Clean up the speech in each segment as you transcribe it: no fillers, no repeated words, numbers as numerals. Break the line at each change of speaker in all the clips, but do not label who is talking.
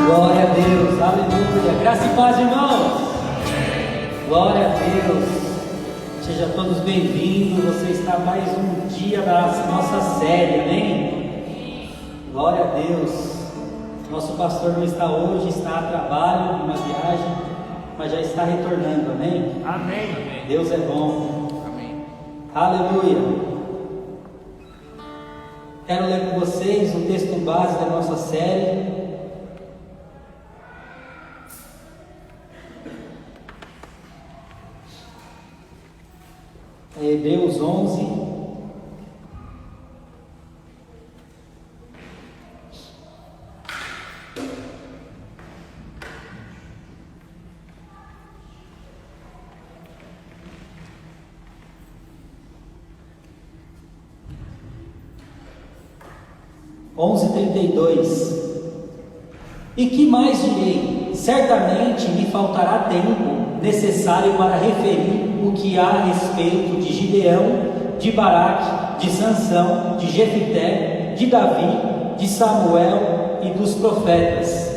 Glória a Deus, aleluia. Graça e paz, irmãos. Glória a Deus. Sejam todos bem-vindos. Você está mais um dia da nossa série, amém? Glória a Deus. Nosso pastor não está hoje, está a trabalho, numa viagem, mas já está retornando, amém?
Amém.
Deus é bom.
Amém.
Aleluia. Quero ler com vocês o texto base da nossa série. Hebreus 11. Onze 32. E que mais direi? Certamente me faltará tempo necessário para referir o que há a respeito de Gideão, de Baraque, de Sansão, de Jefité, de Davi, de Samuel e dos profetas,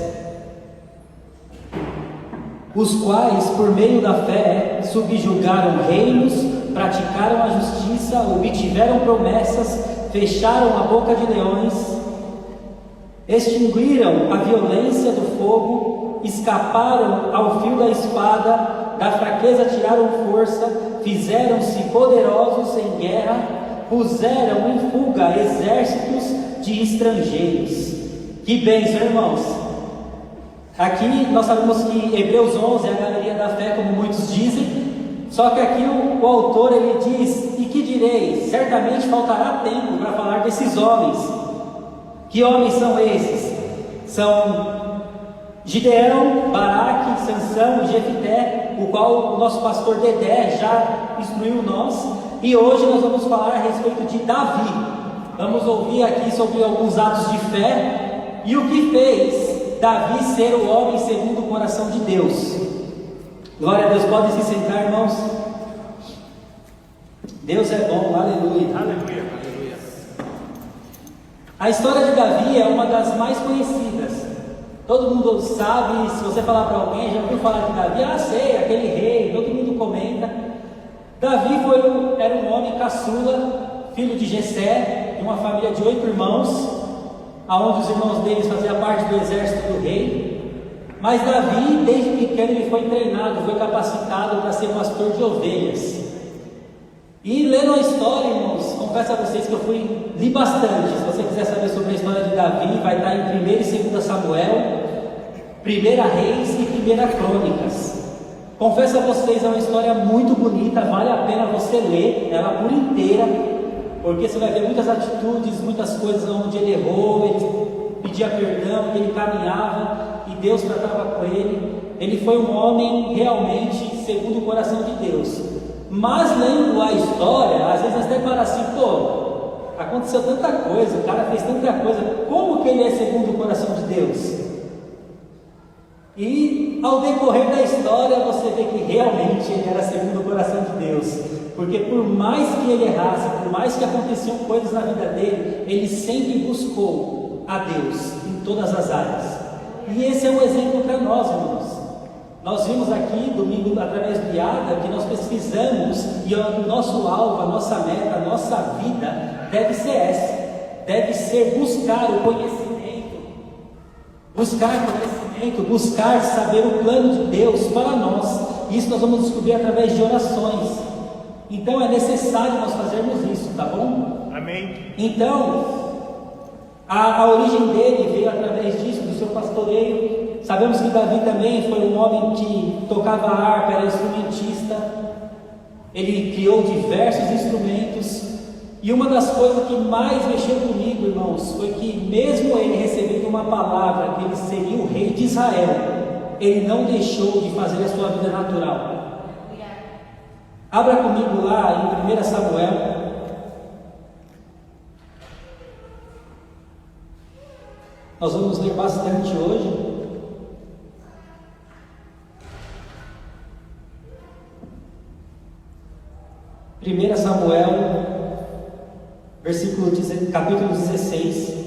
os quais, por meio da fé, subjugaram reinos, praticaram a justiça, obtiveram promessas, fecharam a boca de leões, extinguiram a violência do fogo, escaparam ao fio da espada, da fraqueza tiraram força, fizeram-se poderosos em guerra, puseram em fuga exércitos de estrangeiros. Que bênção, irmãos! Aqui nós sabemos que Hebreus 11 é a galeria da fé, como muitos dizem, só que aqui o autor ele diz: e que direi? Certamente faltará tempo para falar desses homens. Que homens são esses? São Gideão, Baraque, Sansão e Jefité, o qual o nosso pastor Dedé já instruiu nós, e hoje nós vamos falar a respeito de Davi. Vamos ouvir aqui sobre alguns atos de fé e o que fez Davi ser o homem segundo o coração de Deus. Glória a Deus. Podem se sentar, irmãos. Deus é bom, aleluia.
Aleluia.
A história de Davi é uma das mais conhecidas. Todo mundo sabe, se você falar para alguém, já ouviu falar de Davi? Ah, sei, aquele rei, todo mundo comenta. Davi era um homem caçula, filho de Jessé, de uma família de 8 irmãos, aonde os irmãos deles faziam parte do exército do rei. Mas Davi, desde pequeno, ele foi treinado, foi capacitado para ser pastor de ovelhas. E lendo a história, irmãos, confesso a vocês que eu li bastante. Se você quiser saber sobre a história de Davi, vai estar em 1 e 2 Samuel, 1 Reis e 1 Crônicas. Confesso a vocês, é uma história muito bonita, vale a pena você ler ela por inteira, porque você vai ver muitas atitudes, muitas coisas onde ele errou, ele pedia perdão, ele caminhava e Deus tratava com ele. Ele foi um homem realmente segundo o coração de Deus. Mas lendo a história, às vezes até para assim, aconteceu tanta coisa, o cara fez tanta coisa, como que ele é segundo o coração de Deus? E ao decorrer da história você vê que realmente ele era segundo o coração de Deus, porque por mais que ele errasse, por mais que aconteciam coisas na vida dele, ele sempre buscou a Deus em todas as áreas. E esse é um exemplo para nós, irmãos. Nós vimos aqui, domingo, através do IADA, que nós pesquisamos e o nosso alvo, a nossa meta, a nossa vida deve ser essa. Deve ser buscar o conhecimento. Buscar saber o plano de Deus para nós. Isso nós vamos descobrir através de orações. Então é necessário nós fazermos isso, tá bom?
Amém.
Então, a origem dele veio através disso, do seu pastoreio. Sabemos que Davi também foi um homem que tocava harpa, era instrumentista. Ele criou diversos instrumentos. E uma das coisas que mais mexeu comigo, irmãos, foi que mesmo ele recebendo uma palavra que ele seria o rei de Israel, ele não deixou de fazer a sua vida natural. Abra comigo lá em 1 Samuel. Nós vamos ler bastante hoje. 1 Samuel, capítulo 16.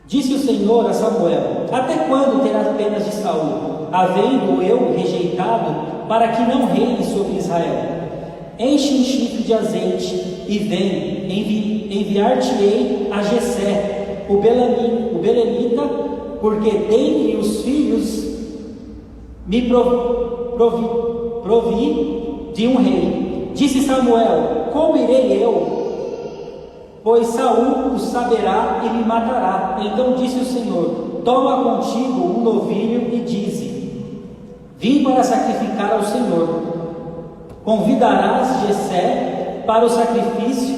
Disse o Senhor a Samuel: até quando terás penas de Saul, havendo eu rejeitado, para que não reine sobre Israel? Enche um chifre de azeite e vem, enviar-te-ei a Jessé, o belemita, porque dentre os filhos me provi de um rei. Disse Samuel: como irei eu? Pois Saul o saberá e me matará. Então disse o Senhor: toma contigo um novilho e dize: vim para sacrificar ao Senhor. Convidarás Jessé para o sacrifício,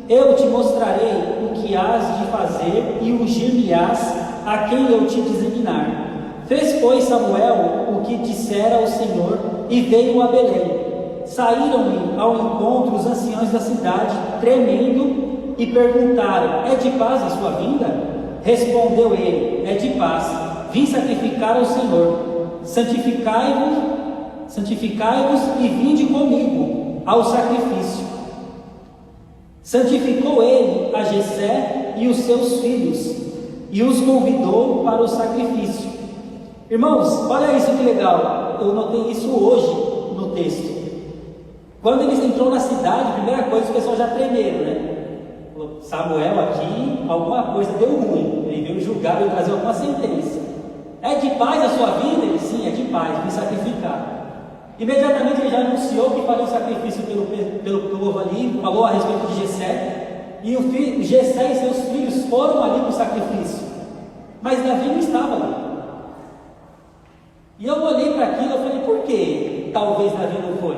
eu te mostrarei o que hás de fazer e ungir-me-ás a quem eu te designar. Fez, pois, Samuel o que dissera ao Senhor e veio a Belém. Saíram-lhe ao encontro os anciãos da cidade, tremendo, e perguntaram: é de paz a sua vinda? Respondeu ele: é de paz, vim sacrificar ao Senhor. Santificai-vos e vinde comigo ao sacrifício. Santificou ele a Jessé e os seus filhos, e os convidou para o sacrifício. Irmãos, olha isso que legal, eu notei isso hoje no texto. Quando eles entrou na cidade, a primeira coisa, o pessoal já tremeram, né? Samuel aqui, alguma coisa deu ruim, ele veio julgar, veio trazer alguma sentença. É de paz a sua vida? Ele: sim, é de paz, vim sacrificar. Imediatamente ele já anunciou que faria um sacrifício pelo povo ali, falou a respeito de Jessé, e o filho, Jessé e seus filhos foram ali para o sacrifício, mas Davi não estava ali. E eu olhei para aquilo e falei: por que talvez Davi não foi?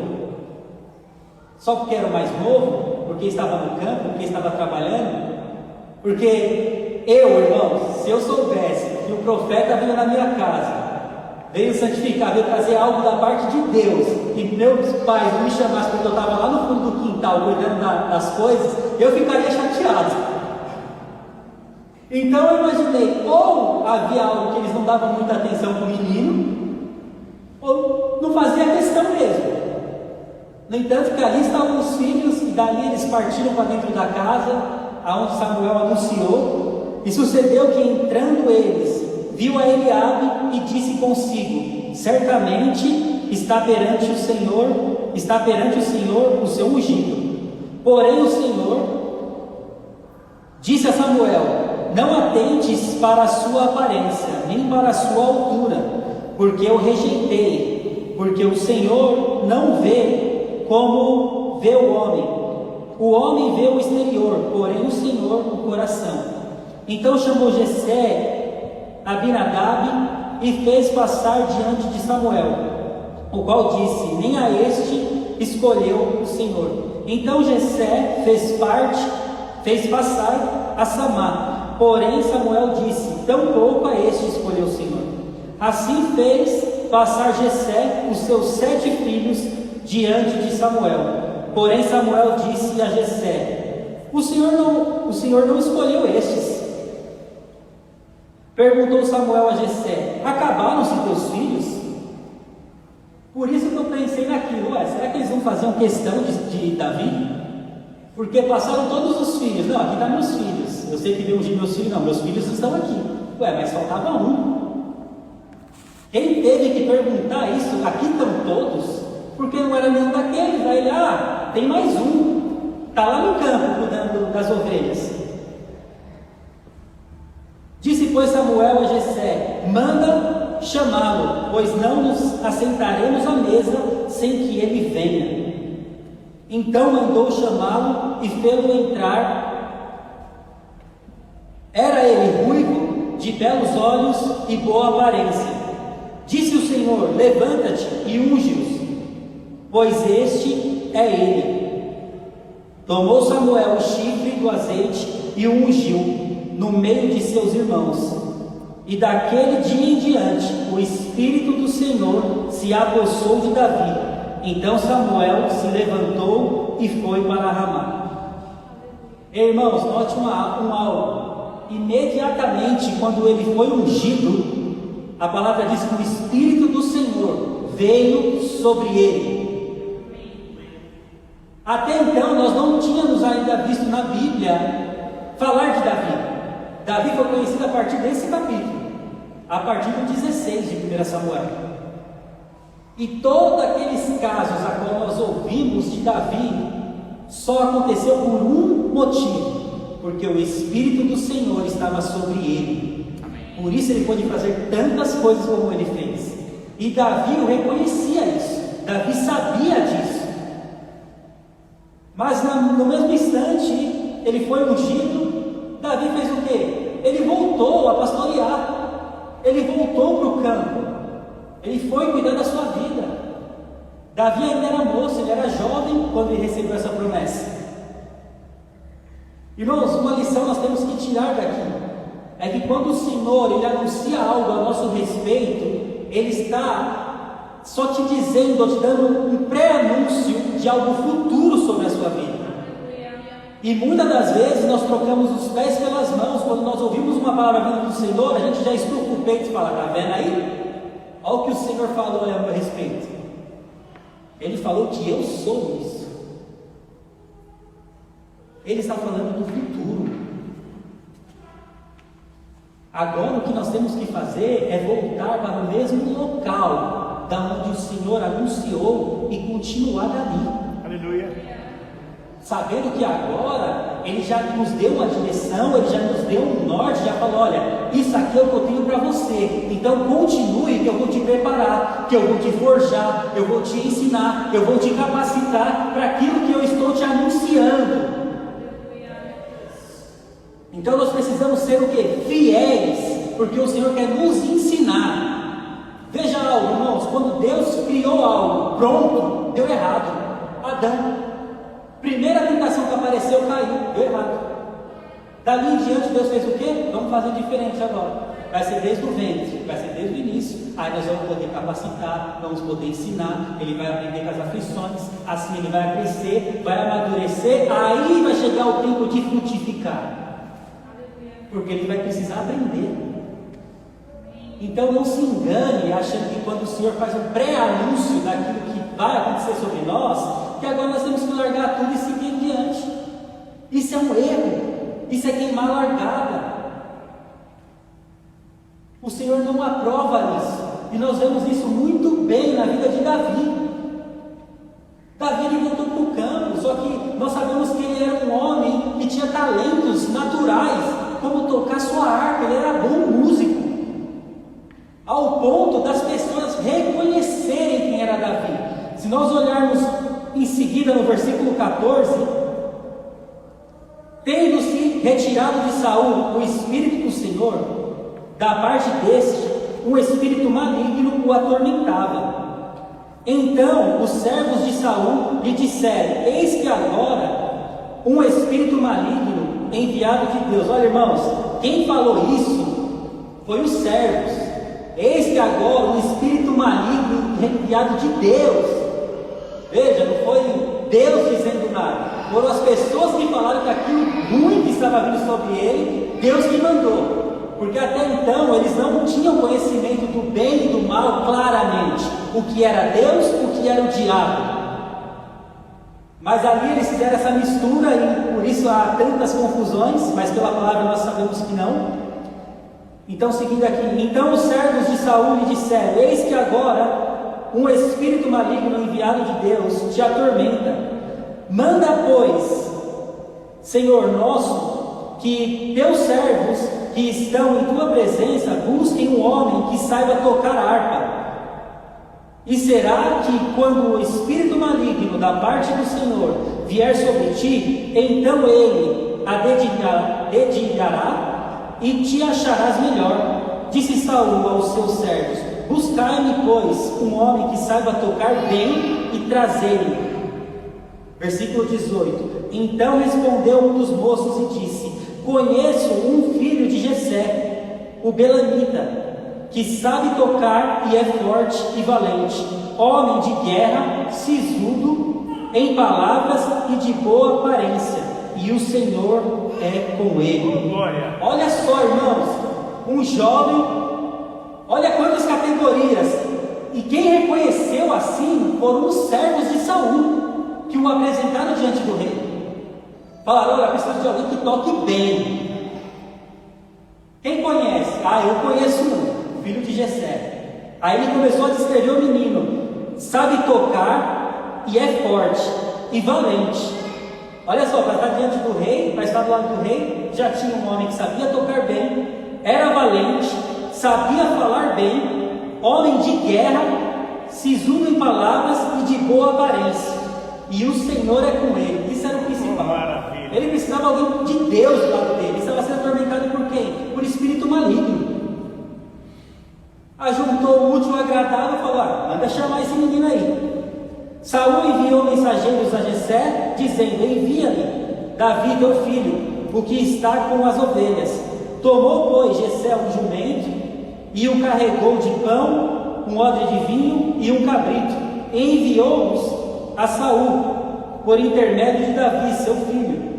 Só porque era o mais novo? Porque estava no campo? Porque estava trabalhando? Porque eu, irmãos, se eu soubesse que o profeta veio na minha casa, veio santificar, veio trazer algo da parte de Deus, e meus pais não me chamassem porque eu estava lá no fundo do quintal cuidando das coisas, eu ficaria chateado. Então eu imaginei, ou havia algo que eles não davam muita atenção para o menino, ou não fazia questão mesmo. No entanto, que ali estavam os filhos, e dali eles partiram para dentro da casa, aonde Samuel anunciou, e sucedeu que, entrando eles, viu a Eliabe e disse consigo: certamente está perante o Senhor o seu ungido. Porém o Senhor disse a Samuel: não atentes para a sua aparência, nem para a sua altura, porque eu rejeitei, porque o Senhor não vê como vê o homem vê o exterior, porém o Senhor o coração. Então chamou Jessé Abinadab e fez passar diante de Samuel, o qual disse: nem a este escolheu o Senhor. Então Jessé fez passar a Samá, porém Samuel disse: tampouco a este escolheu o Senhor. Assim fez passar Jessé os seus 7 filhos diante de Samuel. Porém Samuel disse a Jessé: o Senhor não escolheu estes. Perguntou Samuel a Jessé: acabaram-se teus filhos? Por isso que eu pensei naquilo: será que eles vão fazer uma questão de Davi? Porque passaram todos os filhos. Não, aqui estão meus filhos. Eu sei que veio ungir meus filhos. Não, meus filhos estão aqui. Mas faltava um. Quem teve que perguntar isso? Aqui estão todos? Porque não era nenhum daqueles. Aí ele: tem mais um, está lá no campo cuidando das ovelhas. Disse, pois, Samuel a Jessé: manda chamá-lo, pois não nos assentaremos à mesa sem que ele venha. Então mandou chamá-lo e fê-lo entrar. Era ele ruivo, de belos olhos e boa aparência. Disse o Senhor: levanta-te e unge-os, pois este é ele. Tomou Samuel o chifre do azeite e o ungiu no meio de seus irmãos. E daquele dia em diante o Espírito do Senhor se apossou de Davi. Então Samuel se levantou e foi para Ramá. Irmãos, note um algo. Imediatamente quando ele foi ungido, a palavra diz que o Espírito do Senhor veio sobre ele. Até então nós não tínhamos ainda visto na Bíblia falar de Davi. Davi foi conhecido a partir desse capítulo, a partir do 16 de 1 Samuel. E todos aqueles casos a qual nós ouvimos de Davi só aconteceu por um motivo, porque o Espírito do Senhor estava sobre ele. Por isso ele pôde fazer tantas coisas como ele fez. E Davi o reconhecia isso, Davi sabia disso. Mas no mesmo instante, ele foi ungido. Davi fez o quê? Ele voltou a pastorear, ele voltou para o campo, ele foi cuidar da sua vida. Davi ainda era moço, ele era jovem quando ele recebeu essa promessa. Irmãos, uma lição nós temos que tirar daqui é que quando o Senhor ele anuncia algo a nosso respeito, Ele está só te dizendo, te dando um pré-anúncio de algo futuro sobre a sua vida. E muitas das vezes nós trocamos os pés pelas mãos. Quando nós ouvimos uma palavra vinda do Senhor, a gente já estufa o peito e fala: está vendo aí? Olha o que o Senhor falou a meu respeito. Ele falou que eu sou isso. Ele está falando do futuro. Agora o que nós temos que fazer é voltar para o mesmo local da onde o Senhor anunciou e continuar dali. Aleluia. Sabendo que agora Ele já nos deu uma direção, Ele já nos deu um norte, já falou: olha, isso aqui é o que eu tenho para você, então continue que eu vou te preparar, que eu vou te forjar, eu vou te ensinar, eu vou te capacitar para aquilo que eu estou te anunciando. Então nós precisamos ser o quê? Fiéis, porque o Senhor quer nos ensinar. Veja algo, irmãos, quando Deus criou algo pronto, deu errado. Adão, primeira tentação que apareceu, caiu, deu errado. Dali em diante Deus fez o quê? Vamos fazer diferente agora. Vai ser desde o ventre, vai ser desde o início. Aí nós vamos poder capacitar, vamos poder ensinar. Ele vai aprender com as aflições, assim ele vai crescer, vai amadurecer. Aí vai chegar o tempo de frutificar, porque ele vai precisar aprender. Então não se engane achando que quando o Senhor faz um pré-anúncio daquilo que vai acontecer sobre nós, que agora nós temos que largar tudo e seguir em diante. Isso é um erro, isso é queimar a largada. O Senhor não aprova isso, e nós vemos isso muito bem na vida de Davi. Davi ele voltou para o campo, só que nós sabemos que ele era um homem que tinha talentos naturais, como tocar sua harpa, ele era bom músico, ao ponto das pessoas reconhecerem quem era Davi. Se nós olharmos em seguida no versículo 14, tendo-se retirado de Saul o Espírito do Senhor, da parte deste, um espírito maligno o atormentava. Então os servos de Saul lhe disseram: eis que agora um espírito maligno enviado de Deus. Olha, irmãos, quem falou isso foi os servos. Eis que agora um espírito maligno enviado de Deus. Veja, não foi Deus dizendo nada, foram as pessoas que falaram que aquilo ruim que estava vindo sobre ele, Deus que mandou. Porque até então eles não tinham conhecimento do bem e do mal claramente, o que era Deus, o que era o diabo. Mas ali eles fizeram essa mistura e por isso há tantas confusões, mas pela palavra nós sabemos que não. Então seguindo aqui, então os servos de Saul lhe disseram: eis que agora um espírito maligno enviado de Deus te atormenta. Manda, pois, Senhor nosso, que teus servos que estão em tua presença busquem um homem que saiba tocar harpa. E será que quando o espírito maligno da parte do Senhor vier sobre ti, então ele a dedilhará e te acharás melhor. Disse Saul aos seus servos: buscai-me, pois, um homem que saiba tocar bem e trazei-me. Versículo 18. Então respondeu um dos moços e disse: conheço um filho de Jessé, o belamita, que sabe tocar e é forte e valente, homem de guerra, sisudo em palavras e de boa aparência, e o Senhor é com ele. Olha só, irmãos, um jovem, olha quantas categorias, e quem reconheceu assim foram os servos de Saul, que o apresentaram diante do rei. Falaram: olha, precisa de alguém que toque bem. Quem conhece? Ah, eu conheço um, filho de Jessé. Aí ele começou a descrever o menino. Sabe tocar e é forte e valente. Olha só, para estar diante do rei, para estar do lado do rei, já tinha um homem que sabia tocar bem, era valente, sabia falar bem, homem de guerra, sisudo em palavras e de boa aparência. E o Senhor é com ele. Isso era o principal.
Maravilha.
Ele precisava de alguém de Deus do lado dele. Ele estava sendo atormentado por quem? Por espírito maligno. Ajuntou o útil ao agradável e falou: manda chamar esse menino aí. Saul enviou mensageiros a Jessé, dizendo: envia-me Davi teu filho, o que está com as ovelhas. Tomou, pois, Jessé um jumento e o carregou de pão, um odre de vinho e um cabrito, e enviou-os a Saul por intermédio de Davi seu filho.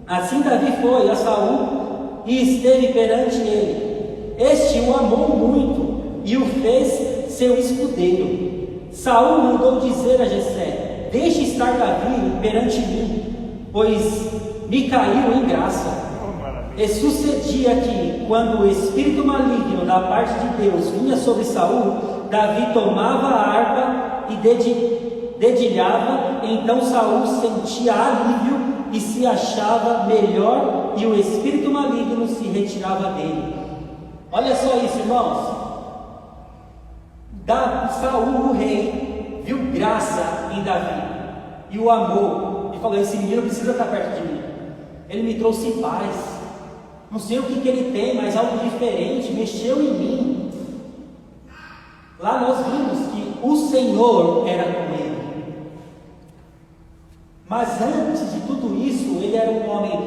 Assim Davi foi a Saul e esteve perante ele. Este o amou muito e o fez seu escudeiro. Saul mandou dizer a Jessé: deixe estar Davi perante mim, pois me caiu em graça. E sucedia que, quando o espírito maligno da parte de Deus vinha sobre Saul, Davi tomava a harpa e dedilhava. Então Saul sentia alívio e se achava melhor, e o espírito maligno se retirava dele. Olha só isso, irmãos. Saul, o rei, viu graça em Davi e o amou e falou: esse menino precisa estar perto de mim. Ele me trouxe paz. Não sei o que ele tem, mas algo diferente mexeu em mim. Lá nós vimos que o Senhor era com ele. Mas antes de tudo isso, ele era um homem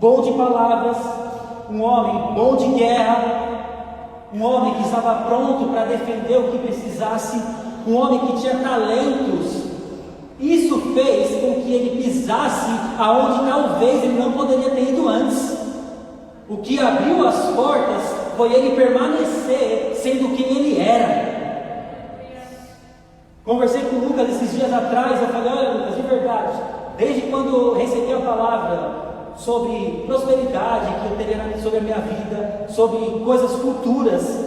bom de palavras, um homem bom de guerra, um homem que estava pronto para defender o que precisasse, um homem que tinha talentos. Isso fez com que ele pisasse aonde talvez ele não poderia ter ido antes. O que abriu as portas foi ele permanecer sendo quem ele era. Conversei com o Lucas esses dias atrás. Eu falei: olha, Lucas, de verdade, desde quando eu recebi a palavra sobre prosperidade que eu teria sobre a minha vida, sobre coisas futuras,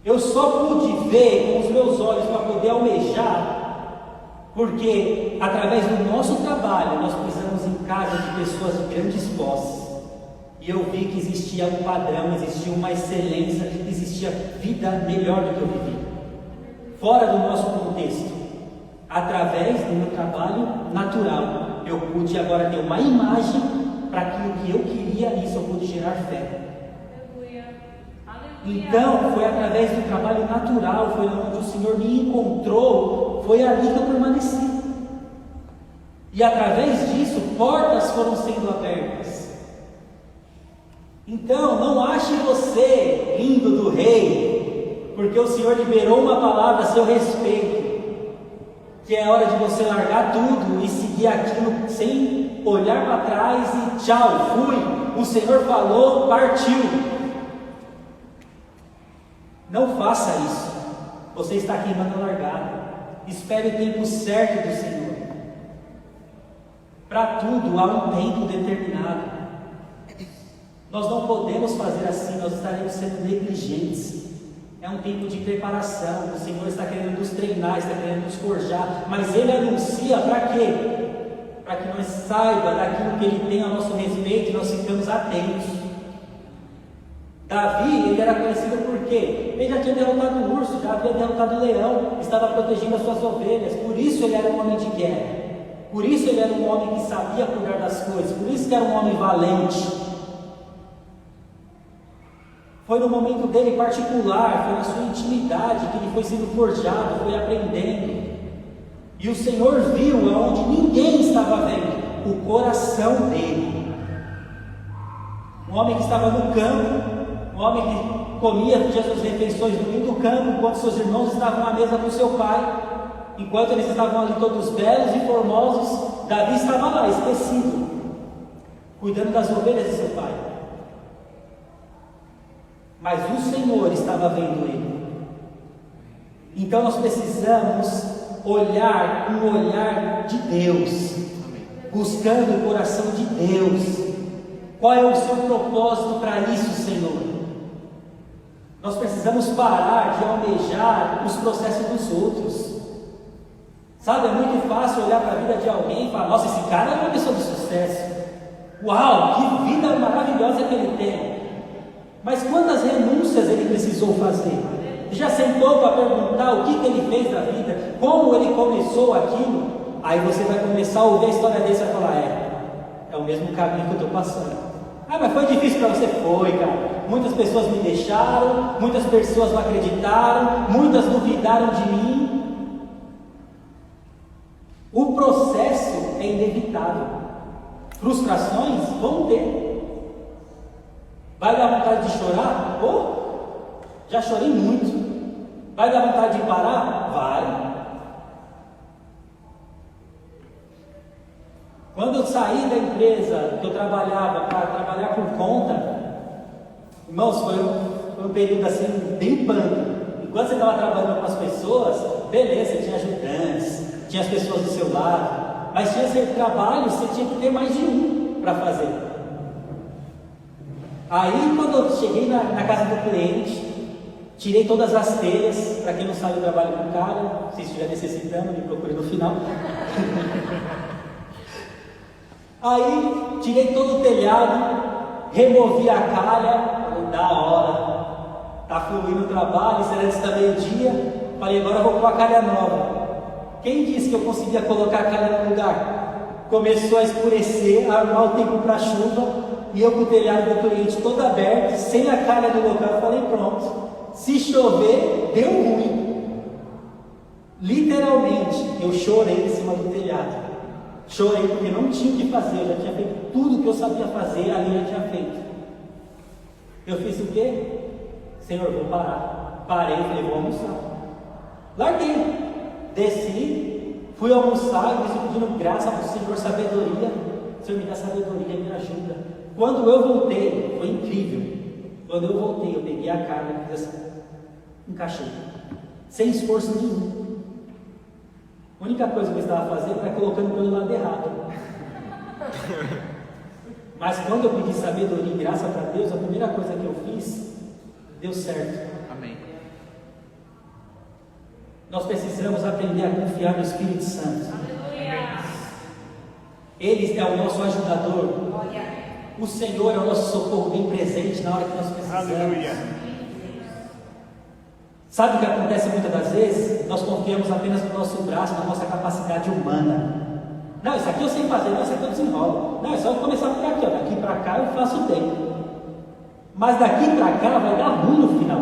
eu só pude ver com os meus olhos para poder almejar, porque através do nosso trabalho nós pisamos em casa de pessoas de grandes posses, e eu vi que existia um padrão, existia uma excelência, existia vida melhor do que eu vivi, fora do nosso contexto. Através do meu trabalho natural, eu pude agora ter uma imagem para aquilo que eu queria, e isso eu pude gerar fé. Então, foi através do trabalho natural, foi onde o Senhor me encontrou, foi ali que eu permaneci. E através disso, portas foram sendo abertas. Então, não ache você lindo do rei, porque o Senhor liberou uma palavra a seu respeito, que é hora de você largar tudo e seguir aquilo sem olhar para trás e tchau, fui, o Senhor falou, partiu. Não faça isso. Você está queimando a largada. Espere o tempo certo do Senhor. Para tudo há um tempo determinado. Nós não podemos fazer assim, nós estaremos sendo negligentes. É um tempo de preparação. O Senhor está querendo nos treinar, está querendo nos forjar, mas Ele anuncia para quê? Para que nós saibamos daquilo que Ele tem a nosso respeito e nós ficamos atentos. Davi, ele era conhecido por quê? Ele já tinha derrotado o urso, já havia derrotado o leão, estava protegendo as suas ovelhas, por isso ele era um homem de guerra, por isso ele era um homem que sabia cuidar das coisas, por isso que era um homem valente. Foi no momento dele particular, foi na sua intimidade que ele foi sendo forjado, foi aprendendo. E o Senhor viu aonde ninguém estava vendo, o coração dele. Um homem que estava no campo, um homem que comia as suas refeições no meio do campo, enquanto seus irmãos estavam à mesa com seu pai. Enquanto eles estavam ali todos belos e formosos, Davi estava lá, esquecido, cuidando das ovelhas de seu pai. Mas o Senhor estava vendo ele. Então nós precisamos olhar com o olhar de Deus, buscando o coração de Deus, Qual é o seu propósito para isso, Senhor? Nós precisamos parar de almejar os processos dos outros. Sabe, é muito fácil olhar para a vida de alguém e falar: nossa, esse cara é uma pessoa de sucesso. Uau, que vida maravilhosa que ele tem. Mas quantas renúncias ele precisou fazer? Já sentou para perguntar o que ele fez na vida? Como ele começou aquilo? Aí você vai começar a ouvir a história dele e vai falar: é o mesmo caminho que eu estou passando. Ah, mas foi difícil para você? Foi, cara. Muitas pessoas me deixaram, muitas pessoas não acreditaram, muitas duvidaram de mim. O processo é inevitável. Frustrações vão ter. Vai dar vontade de chorar? Já chorei muito. Vai dar vontade de parar? Vai. Quando eu saí da empresa que eu trabalhava para trabalhar por conta, irmãos, foi um período assim bem punk. Enquanto você estava trabalhando com as pessoas, beleza, tinha ajudantes, tinha as pessoas do seu lado, mas tinha certo trabalho, você tinha que ter mais de um para fazer. Aí quando eu cheguei na casa do cliente, tirei todas as telhas. Para quem não sabe, eu trabalho com calha. Se estiver necessitando, me procure no final. Aí tirei todo o telhado, removi a calha. Falei: da hora, tá fluindo o trabalho, será antes da meio-dia. Falei: agora eu vou com a calha nova. Quem disse que eu conseguia colocar a calha no lugar? Começou a escurecer, armar o tempo para chuva, e eu com o telhado do cliente todo aberto, sem a calha no local. Falei: pronto, se chover, deu ruim. Literalmente, eu chorei em cima do telhado. Chorei porque não tinha o que fazer, eu já tinha feito tudo que eu sabia fazer, ali eu já tinha feito. Eu fiz o quê? Senhor, vou parar. Parei, falei: vou almoçar. Larguei, desci, fui almoçar, e estou pedindo graça para o Senhor, sabedoria. Senhor, me dá sabedoria, me ajuda. Quando eu voltei, foi incrível. Quando eu voltei, eu peguei a carne e fiz assim, encaixei, sem esforço nenhum. A única coisa que eu estava fazendo era colocando pelo lado errado. Mas quando eu pedi sabedoria e graça para Deus, a primeira coisa que eu fiz, deu certo.
Amém.
Nós precisamos aprender a confiar no Espírito Santo. Ele é o nosso ajudador. O Senhor é o nosso socorro bem presente na hora que nós precisamos.
Aleluia.
Sabe o que acontece muitas das vezes? Nós confiamos apenas no nosso braço, na nossa capacidade humana. Não, isso aqui eu sei fazer, não, isso aqui eu desenrolo. Não, é só eu começar por aqui, ó. Daqui para cá eu faço bem. Mas daqui para cá vai dar ruim no final.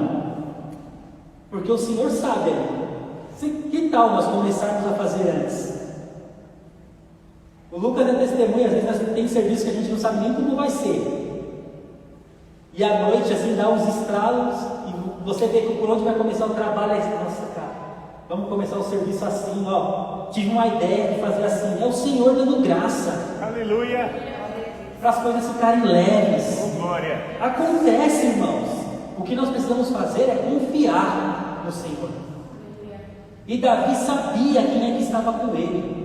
Porque o Senhor sabe. Que tal nós começarmos a fazer antes? O Lucas é testemunha, às vezes nós tem serviço que a gente não sabe nem como vai ser. E à noite assim dá uns estralos e você vê que por onde vai começar o trabalho. Aí, nossa, cara, vamos começar o serviço assim, ó. Tive uma ideia de fazer assim. É o Senhor dando graça.
Aleluia.
Para as coisas ficarem leves.
Oh, glória.
Acontece, irmãos. O que nós precisamos fazer é confiar no Senhor. E Davi sabia quem é que estava com ele.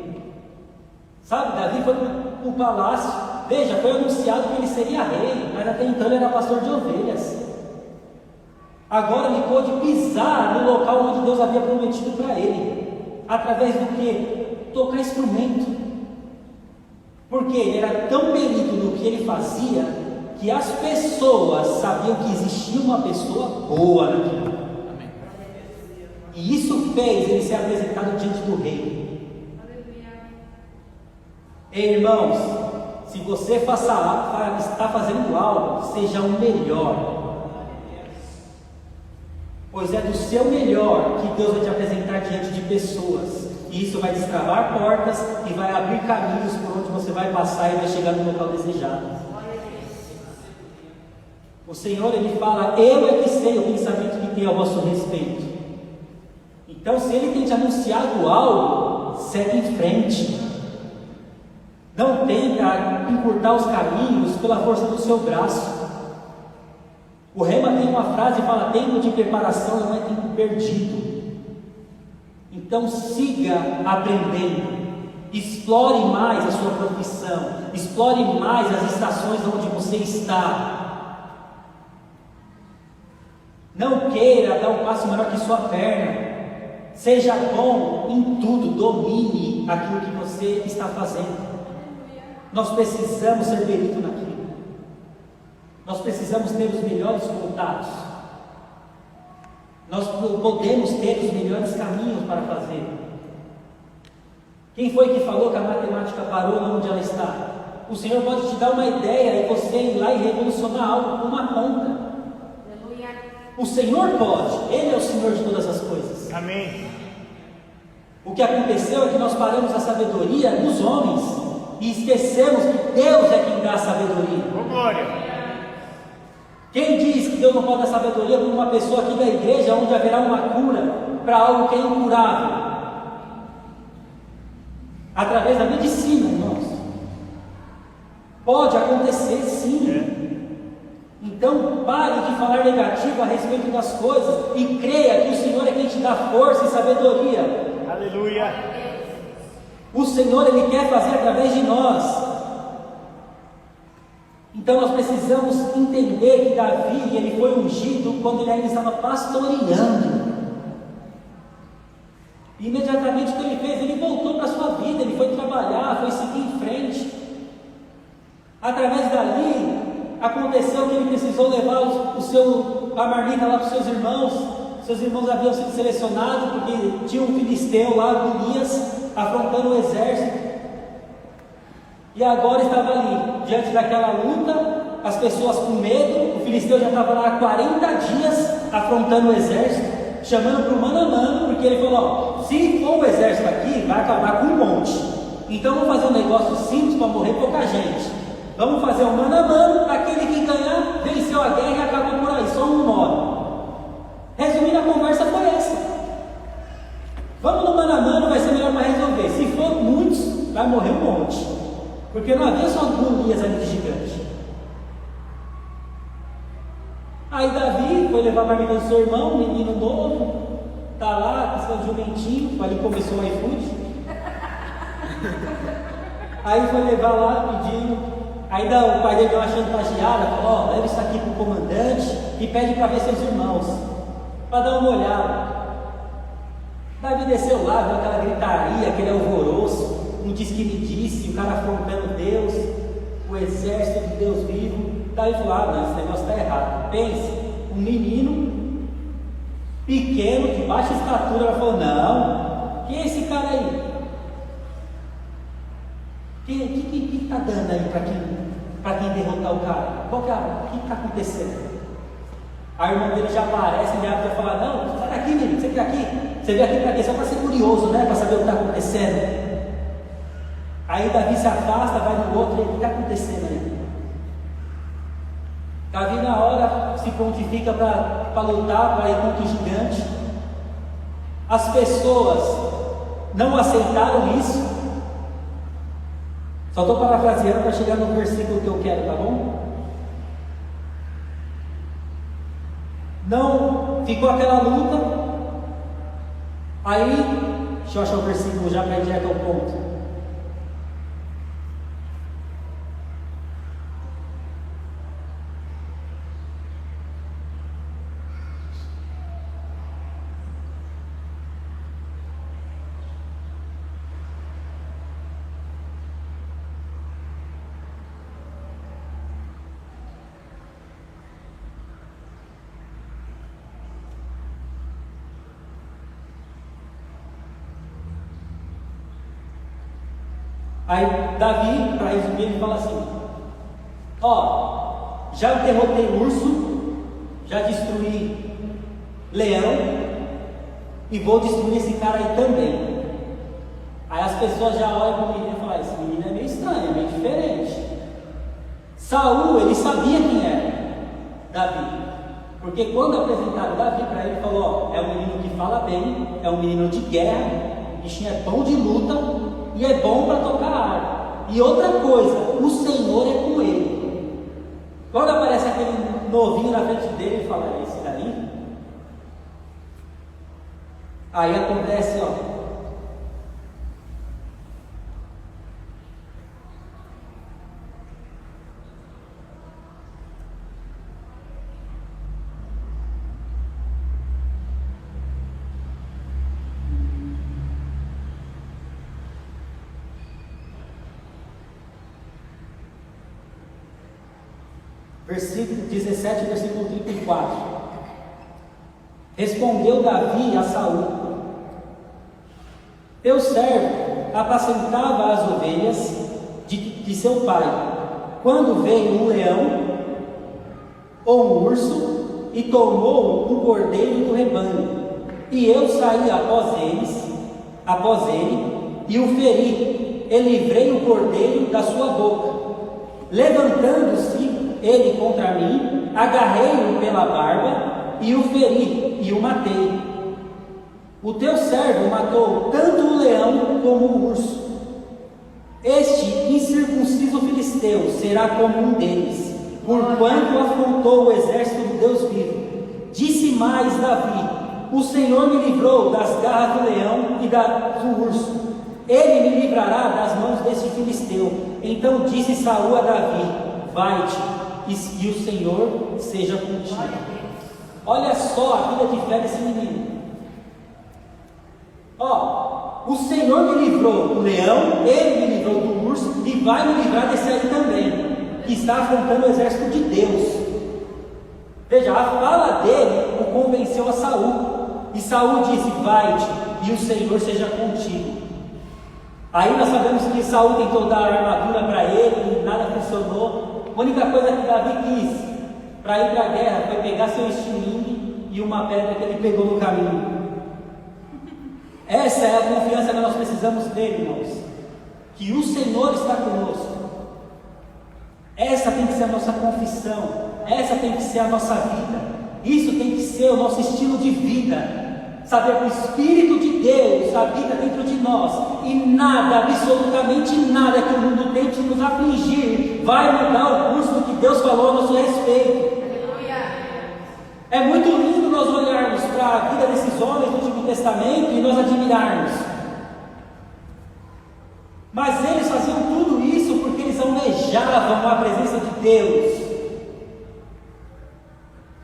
Sabe, Davi foi para o palácio. Veja, foi anunciado que ele seria rei, mas até então ele era pastor de ovelhas. Agora ele pôde pisar no local onde Deus havia prometido para ele. Através do que? Tocar instrumento. Porque ele era tão perito no que ele fazia, que as pessoas sabiam que existia uma pessoa boa naquilo.
Amém.
E isso fez ele ser apresentado diante do rei. Ei, irmãos, se você está fazendo algo, seja o melhor. Pois é do seu melhor que Deus vai te apresentar diante de pessoas. E isso vai destravar portas e vai abrir caminhos por onde você vai passar e vai chegar no local desejado. O Senhor, Ele fala: eu é que sei o pensamento que tem ao vosso respeito. Então, se Ele tem te anunciado algo, segue em frente. Não tenta encurtar os caminhos pela força do seu braço. O Rema tem uma frase que fala: tempo de preparação não é tempo perdido. Então siga aprendendo, explore mais a sua profissão, explore mais as estações onde você está. Não queira dar um passo maior que sua perna. Seja bom em tudo, domine aquilo que você está fazendo. Nós precisamos ser perito naquilo. Nós precisamos ter os melhores contatos. Nós podemos ter os melhores caminhos para fazer. Quem foi que falou que a matemática parou onde ela está? O Senhor pode te dar uma ideia e você ir lá e revolucionar algo com uma conta. O Senhor pode, Ele é o Senhor de todas as coisas.
Amém.
O que aconteceu é que nós paramos a sabedoria nos homens e esquecemos que Deus é quem dá a sabedoria.
Oh, glória.
Quem diz que Deus não pode dar sabedoria para uma pessoa aqui da igreja, onde haverá uma cura para algo que é incurável? Através da medicina, irmãos. Pode acontecer, sim. Então, pare de falar negativo a respeito das coisas e creia que o Senhor é quem te dá força e sabedoria.
Aleluia.
O Senhor, Ele quer fazer através de nós. Então nós precisamos entender que Davi, ele foi ungido quando ele ainda estava pastoreando. E imediatamente o que ele fez? Ele voltou para a sua vida, ele foi trabalhar, foi seguir em frente. Através dali, aconteceu que ele precisou levar a marmita lá para os seus irmãos. Seus irmãos haviam sido selecionados porque tinha um filisteu lá, Golias, afrontando o exército. E agora estava ali, diante daquela luta, as pessoas com medo. O filisteu já estava lá há 40 dias afrontando o exército, chamando para o mano a mano, porque ele falou: ó, se for o exército aqui, vai acabar com um monte. Então vamos fazer um negócio simples para morrer pouca gente. Vamos fazer um mano a mano, aquele que ganhar, venceu a guerra e acabou por aí, só um morre. Resumindo, a conversa foi essa. Vamos no mano a mano, vai ser melhor para resolver. Se for muitos, vai morrer um monte. Porque não havia só Golias ali de gigante. Aí Davi foi levar a marmita do seu irmão, um menino novo, está lá, com seu jumentinho, ali começou o iFood. Aí foi levar lá, pedindo. Ainda o pai dele deu uma chantageada, falou: ó, leva isso aqui para o comandante e pede para ver seus irmãos, para dar uma olhada. Davi desceu lá, viu aquela gritaria, aquele alvoroço, um diz que me disse, o cara afrontando Deus, o exército de Deus vivo. Daí falou: ah, não, esse negócio está errado. Pense, um menino pequeno, de baixa estatura. Ela falou: não, quem é esse cara aí? O que está dando aí para quem derrotar o cara? O que está acontecendo? A irmã dele já aparece, já vai falar: não, sai daqui, menino, você veio aqui? Você veio aqui para quê? Só para ser curioso, né? Para saber o que está acontecendo. Aí Davi se afasta, vai no outro, e o que está acontecendo aí? Davi na hora se prontifica para lutar, para ir contra o gigante. As pessoas não aceitaram isso. Só estou parafraseando para chegar no versículo que eu quero, tá bom? Não ficou aquela luta. Aí, deixa eu achar o versículo já para ir direto ao ponto. Aí Davi, para resumir, ele fala assim: ó, já derrotei urso, já destruí leão, e vou destruir esse cara aí também. Aí as pessoas já olham para o menino e falam: esse menino é meio estranho, é meio diferente. Saul, ele sabia quem era Davi, porque quando apresentaram Davi para ele, falou: ó, é um menino que fala bem, é um menino de guerra, o bichinho é bom de luta e é bom para tocar harpa. E outra coisa, o Senhor é com ele. Quando aparece aquele novinho na frente dele, ele fala: esse daí? Aí acontece, ó, versículo 17, versículo 34. Respondeu Davi a Saul: teu servo apacentava as ovelhas de seu pai, quando veio um leão ou um urso e tomou um cordeiro do rebanho, e eu saí após ele e o feri, e livrei o cordeiro da sua boca. Levantando-se ele contra mim, agarrei-o pela barba e o feri e o matei. O teu servo matou tanto o leão como o urso. Este incircunciso filisteu será como um deles, porquanto afrontou o exército do Deus vivo. Disse mais Davi: o Senhor me livrou das garras do leão e do urso. Ele me livrará das mãos deste filisteu. Então disse Saul a Davi: vai-te, e o Senhor seja contigo. Olha só a vida de fé desse menino. O Senhor me livrou do leão, Ele me livrou do urso, e vai me livrar desse aí também, que está afrontando o exército de Deus. Veja, a fala dele o convenceu a Saul, e Saul disse: vai-te, e o Senhor seja contigo. Aí nós sabemos que Saul tentou dar a armadura para ele, e nada funcionou. A única coisa que Davi quis para ir para a guerra foi pegar seu estilingue e uma pedra que ele pegou no caminho. Essa é a confiança que nós precisamos ter, irmãos, que o Senhor está conosco. Essa tem que ser a nossa confissão, essa tem que ser a nossa vida, isso tem que ser o nosso estilo de vida. Saber que o Espírito de Deus habita dentro de nós, e nada, absolutamente nada que o mundo tente nos afligir vai mudar o curso que Deus falou a nosso respeito. É muito lindo nós olharmos para a vida desses homens do Antigo Testamento e nós admirarmos. Mas eles faziam tudo isso porque eles almejavam a presença de Deus.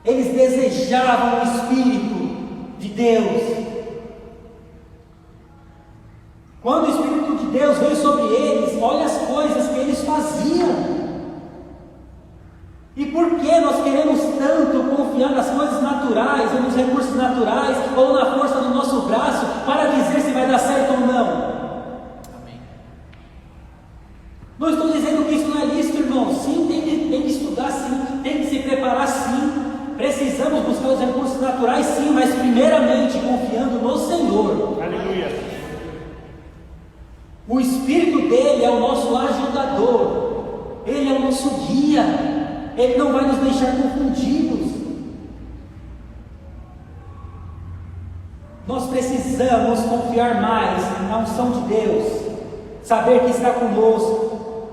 Eles desejavam o Espírito de Deus. Quando o Espírito de Deus veio sobre eles, olha as coisas que eles faziam. E por que nós queremos tanto confiar nas coisas naturais, ou nos recursos naturais, ou na força do nosso braço, para dizer se vai dar certo ou não? Amém. Não estou dizendo que isso não é lícito, irmão. Sim, tem que estudar, sim, tem que se preparar, sim. Precisamos buscar os recursos naturais, sim, mas primeiramente confiando no Senhor.
Aleluia.
O Espírito dele é o nosso ajudador, ele é o nosso guia. Ele não vai nos deixar confundidos. Nós precisamos confiar mais na unção de Deus, saber que está conosco.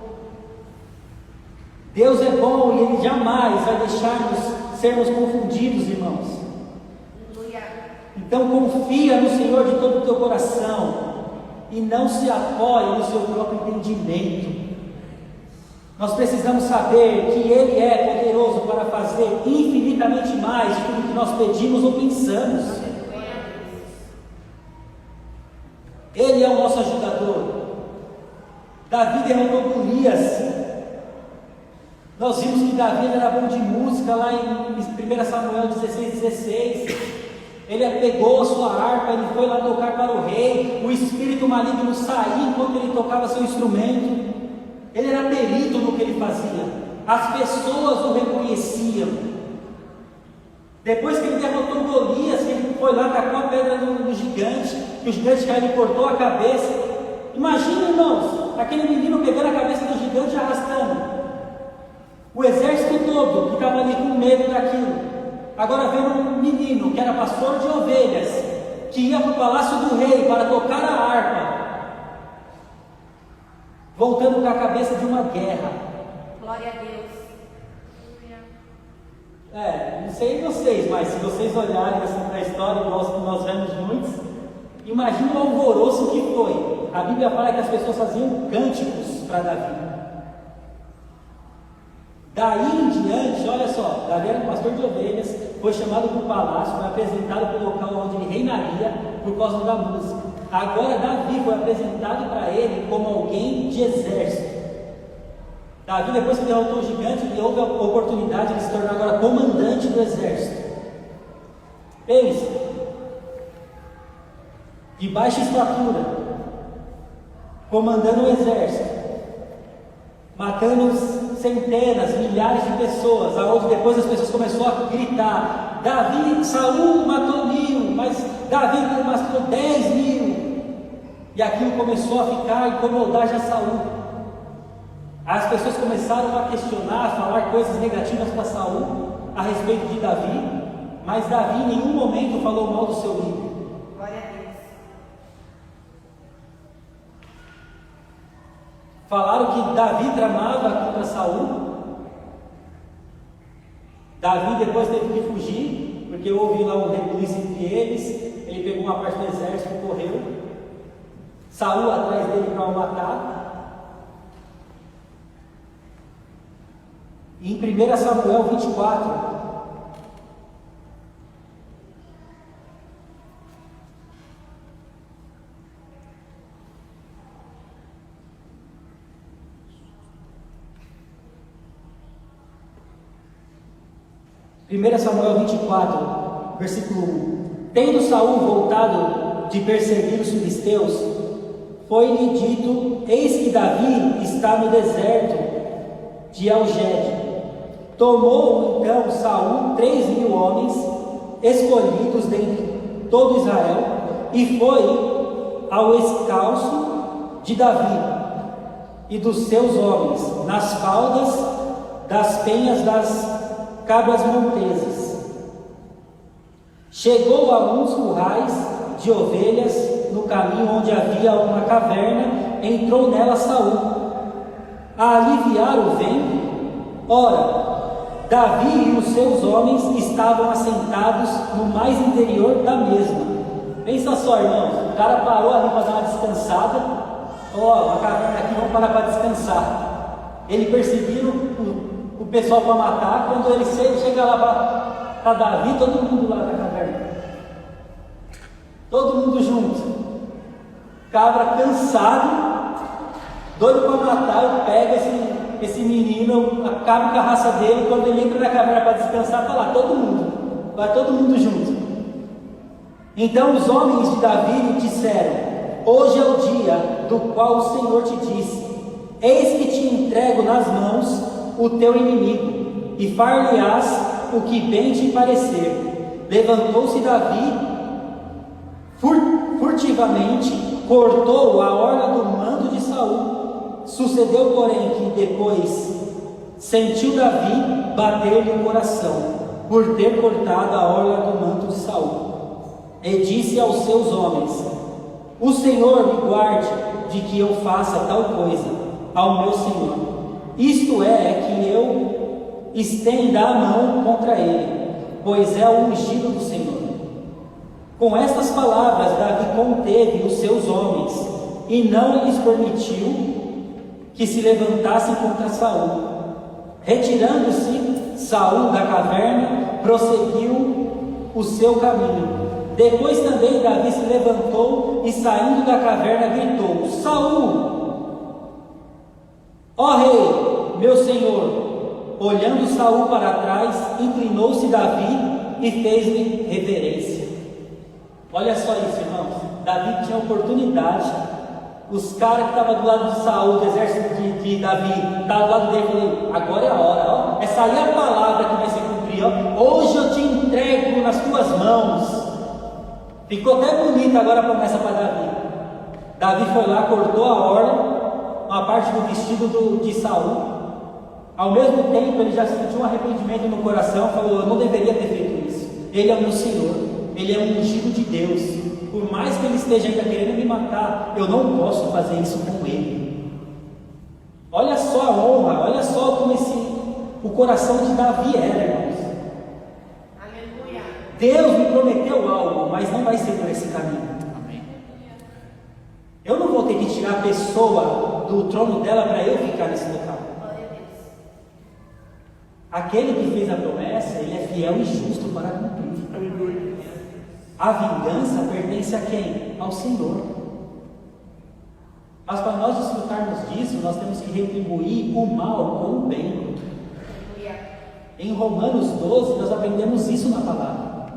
Deus é bom e Ele jamais vai deixar-nos sermos confundidos, irmãos. Então confia no Senhor de todo o teu coração e não se apoie no seu próprio entendimento. Nós precisamos saber que Ele é poderoso para fazer infinitamente mais de tudo que nós pedimos ou pensamos. Ele é o nosso ajudador. Davi derrotou Golias. Nós vimos que Davi era bom de música lá em 1 Samuel 16:16. Ele pegou a sua harpa, ele foi lá tocar para o rei. O espírito maligno saía enquanto ele tocava seu instrumento. Ele era perito no que ele fazia. As pessoas o reconheciam. Depois que ele derrotou Golias, que ele foi lá, tacou a pedra no gigante, que o gigante caiu e cortou a cabeça. Imagina, irmãos, aquele menino pegando a cabeça do gigante e arrastando. O exército todo que estava ali com medo daquilo. Agora veio um menino que era pastor de ovelhas, que ia para o palácio do rei para tocar a harpa, voltando com a cabeça de uma guerra.
Glória a Deus.
Não sei vocês, mas se vocês olharem assim para a história, nós vemos muitos, imagina o alvoroço que foi. A Bíblia fala que as pessoas faziam cânticos para Davi. Daí em diante, olha só, Davi era um pastor de ovelhas, foi chamado para o palácio, foi apresentado para o local onde ele reinaria por causa da música. Agora Davi foi apresentado para ele como alguém de exército. Davi, depois que derrotou o gigante, ele houve a oportunidade de se tornar agora comandante do exército. Pense, de baixa estatura, comandando o exército, matando centenas, milhares de pessoas, aonde depois as pessoas começaram a gritar: Davi, Saul matou 1000, mas Davi matou 10.000. E aquilo começou a ficar, incomodar já Saul. As pessoas começaram a questionar, a falar coisas negativas para Saul a respeito de Davi, mas Davi em nenhum momento falou mal do seu líder.
Glória a Deus.
Falaram que Davi tramava contra Saul. Davi depois teve que fugir, porque houve lá um rebuliço entre eles. Ele pegou uma parte do exército e correu. Saul atrás dele para o matar. E em 1 Samuel 24, versículo 1: Tendo Saul voltado de perseguir os filisteus, foi-lhe dito: Eis que Davi está no deserto de Engedi. Tomou então Saul 3.000 homens, escolhidos dentre todo Israel, e foi ao escalço de Davi e dos seus homens, nas faldas das penhas das cabras montesas. Chegou a uns currais de ovelhas no caminho onde havia uma caverna, entrou nela Saul, a aliviar o vento. Ora, Davi e os seus homens estavam assentados no mais interior da mesma. Pensa só, irmãos, o cara parou ali para dar uma descansada. Uma caverna aqui, vamos parar para descansar. Ele perseguindo o pessoal para matar. Quando ele chega lá para Davi, todo mundo lá na caverna, todo mundo junto. Cabra cansado, doido para matar, pega esse menino, acaba com a raça dele. Quando ele entra na caverna para descansar, está lá todo mundo, vai todo mundo junto. Então os homens de Davi lhe disseram: Hoje é o dia do qual o Senhor te disse: Eis que te entrego nas mãos o teu inimigo, e far-lhe-ás o que bem te parecer. Levantou-se Davi furtivamente, cortou a orla do manto de Saul. Sucedeu, porém, que depois sentiu Davi bater-lhe o coração, por ter cortado a orla do manto de Saul. E disse aos seus homens: O Senhor me guarde de que eu faça tal coisa ao meu Senhor. Isto é que eu estenda a mão contra ele, pois é o ungido do Senhor. Com estas palavras, Davi conteve os seus homens e não lhes permitiu que se levantassem contra Saul. Retirando-se Saul da caverna, prosseguiu o seu caminho. Depois também Davi se levantou e, saindo da caverna, gritou: Saul, ó rei, meu senhor. Olhando Saul para trás, inclinou-se Davi e fez-lhe reverência. Olha só isso, irmãos. Davi tinha oportunidade. Os caras que estavam do lado de Saul, do exército de Davi, estavam do lado dele e falaram: agora é a hora, ó. Essa aí é a palavra que vai se cumprir, ó. Hoje eu te entrego nas tuas mãos. Ficou até bonita agora a promessa para Davi. Davi foi lá, cortou a orla, uma parte do vestido de Saul. Ao mesmo tempo, ele já sentiu um arrependimento no coração, falou: eu não deveria ter feito isso. Ele é o meu Senhor, ele é um ungido de Deus. Por mais que ele esteja ainda querendo me matar, eu não posso fazer isso com ele. Olha só a honra, olha só como o coração de Davi era, irmãos.
Aleluia.
Deus me prometeu algo, mas não vai ser por esse caminho. Amém. Eu não vou ter que tirar a pessoa do trono dela para eu ficar nesse local. Aquele que fez a promessa, ele é fiel e justo para cumprir. A vingança pertence a quem? Ao Senhor. Mas para nós desfrutarmos disso, nós temos que retribuir o mal com o bem. Em Romanos 12, nós aprendemos isso na palavra.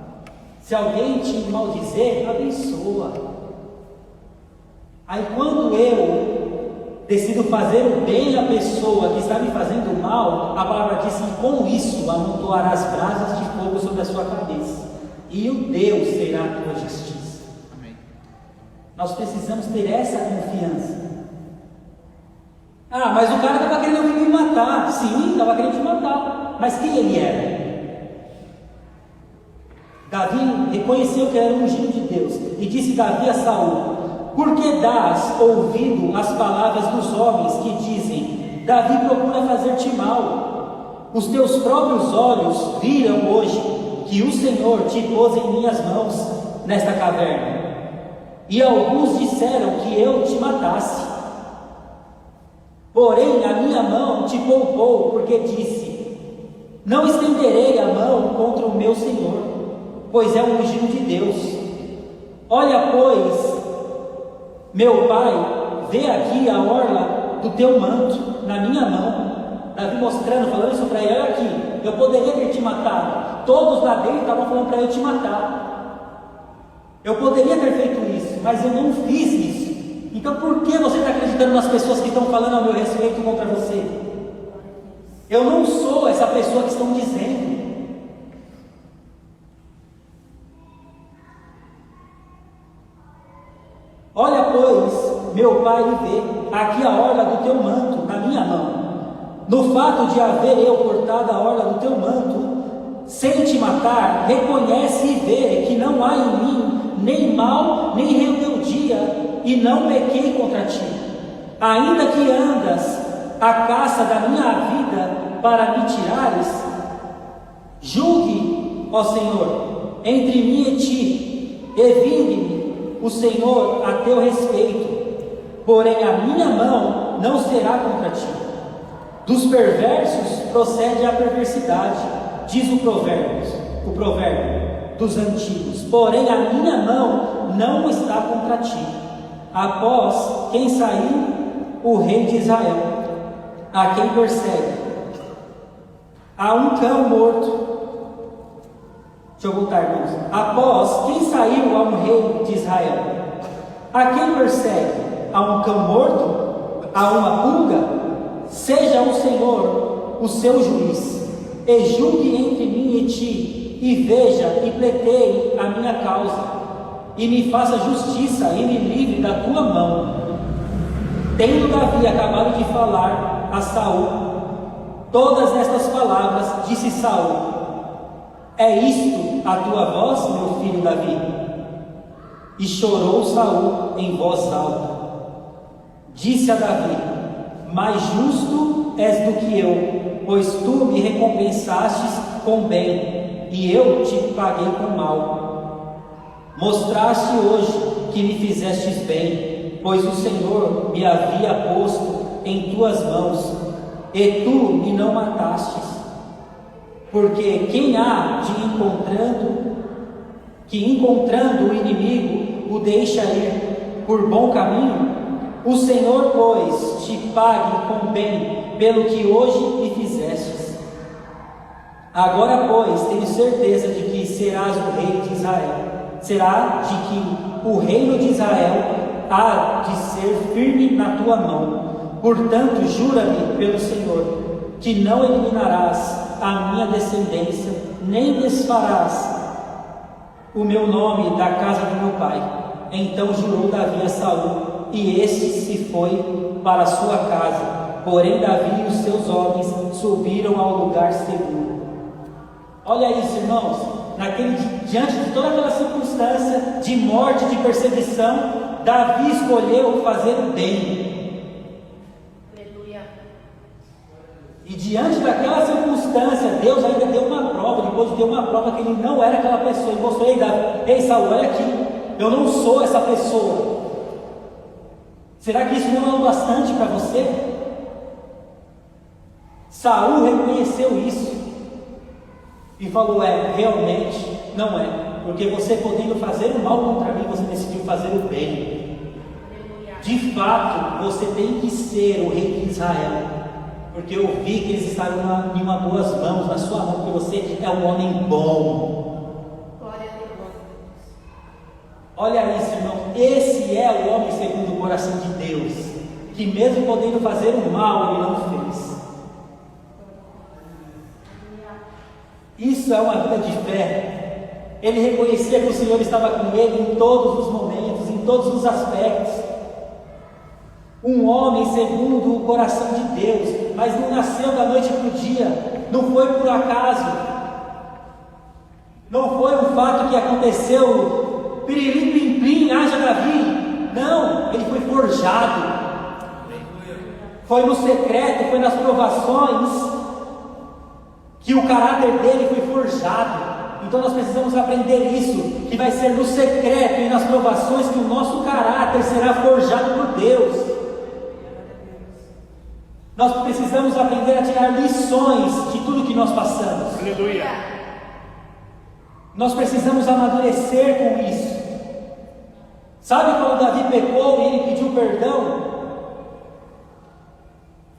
Se alguém te maldizer, abençoa. Aí quando eu decido fazer o bem à pessoa que está me fazendo mal, a palavra diz que com isso amontoarás brasas de fogo sobre a sua cabeça, e o Deus será a tua justiça. Amém. Nós precisamos ter essa confiança. Mas o cara estava querendo me matar. Sim, estava querendo te matar. Mas quem ele era? Davi reconheceu que era um ungido de Deus. E disse Davi a Saul: por que dás ouvido às palavras dos homens que dizem: Davi procura fazer-te mal? Os teus próprios olhos viram hoje que o Senhor te pôs em minhas mãos nesta caverna. E alguns disseram que eu te matasse. Porém a minha mão te poupou, porque disse: não estenderei a mão contra o meu Senhor, pois é o ungido de Deus. Olha, pois, meu pai, vê aqui a orla do teu manto na minha mão. Davi mostrando, falando isso para ele: olha aqui, eu poderia ter te matado. Todos lá dentro estavam falando para eu te matar. Eu poderia ter feito isso, mas eu não fiz isso. Então por que você está acreditando nas pessoas que estão falando ao meu respeito contra você? Eu não sou essa pessoa que estão dizendo. Olha, pois, meu pai, e vê aqui a orla do teu manto na minha mão. No fato de haver eu cortado a orla do teu manto, sem te matar, reconhece e vê que não há em mim nem mal, nem rebeldia, e não pequei contra ti. Ainda que andas à caça da minha vida para me tirares, julgue, ó Senhor, entre mim e ti, e vingue-me o Senhor a teu respeito, porém a minha mão não será contra ti. Dos perversos procede a perversidade, diz o provérbio dos antigos, porém a minha mão não está contra ti. Após quem saiu, o rei de Israel, a quem persegue, há um cão morto. Deixa eu voltar, irmãos. Após quem saiu, há um rei de Israel, a quem persegue, há um cão morto, há uma pulga. Seja o Senhor o seu juiz, e julgue entre mim e ti, e veja e pleiteie a minha causa, e me faça justiça e me livre da tua mão. Tendo Davi acabado de falar a Saul todas estas palavras, disse Saul: é isto a tua voz, meu filho Davi? E chorou Saul em voz alta. Disse a Davi: mais justo és do que eu, pois tu me recompensastes com bem, e eu te paguei com mal. Mostraste hoje que me fizestes bem, pois o Senhor me havia posto em tuas mãos, e tu me não matastes. Porque quem há de encontrando o inimigo o deixa ir por bom caminho? O Senhor, pois, te pague com bem pelo que hoje me fizestes. Agora, pois, tenho certeza de que serás o rei de Israel. Será de que o reino de Israel há de ser firme na tua mão. Portanto, jura-me pelo Senhor, que não eliminarás a minha descendência, nem desfarás o meu nome da casa do meu pai. Então jurou Davi a Saul, e este se foi para a sua casa. Porém Davi e os seus homens subiram ao lugar seguro. Olha isso, irmãos. Diante de toda aquela circunstância de morte, de perseguição, Davi escolheu fazer o bem.
Aleluia.
E diante daquela circunstância, Deus ainda deu uma prova. Depois deu uma prova que ele não era aquela pessoa. Ele mostrou: ei Saul, olha aqui, eu não sou essa pessoa. Será que isso não é o bastante para você? Saul reconheceu isso e falou: realmente não é, porque você podendo fazer o mal contra mim, você decidiu fazer o bem. De fato, você tem que ser o rei de Israel, porque eu vi que eles estavam em uma boas mãos, na sua mão, porque você é um homem bom.
Glória a Deus.
Olha isso, irmão, esse é o homem segundo o coração de Deus, que mesmo podendo fazer o mal, ele não fez. Isso é uma vida de fé. Ele reconhecia que o Senhor estava com ele em todos os momentos, em todos os aspectos. Um homem segundo o coração de Deus, mas não nasceu da noite para o dia, não foi por acaso, não foi um fato que aconteceu, pirilim, plim, plim, haja Davi. Não, ele foi forjado, foi no secreto, foi nas provações que o caráter dele foi forjado. Então nós precisamos aprender isso, que vai ser no secreto e nas provações que o nosso caráter será forjado por Deus. Nós precisamos aprender a tirar lições de tudo que nós passamos.
Aleluia.
Nós precisamos amadurecer com isso. Sabe quando Davi pecou e ele pediu perdão?